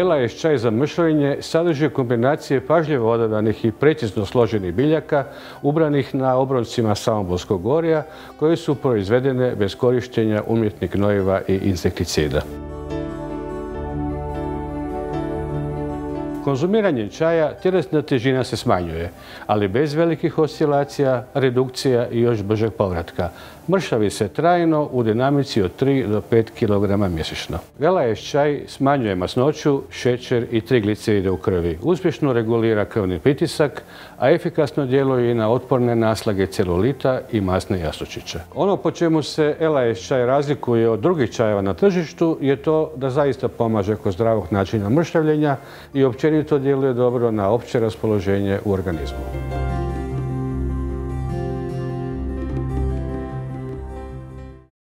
LAS čaj za mršavljenje sadrži kombinacije pažljivo odabranih i precizno složenih biljaka ubranih na obroncima Samoborskog gorja koje su proizvedene bez korištenja umjetnih gnojiva i insekticida. Konzumiranjem čaja tjelesna težina se smanjuje, ali bez velikih oscilacija, redukcija i još bržeg povratka. Mršavi se trajno u dinamici od 3 do 5 kg mjesečno. LAS čaj smanjuje masnoću, šećer i trigliceride u krvi, uspješno regulira krvni pritisak, a efikasno djeluje i na otporne naslage celulita i masne jastučiće. Ono po čemu se LAS čaj razlikuje od drugih čajeva na tržištu je to da zaista pomaže kod zdravog načina mršavljenja i općenito djeluje dobro na opće raspoloženje u organizmu.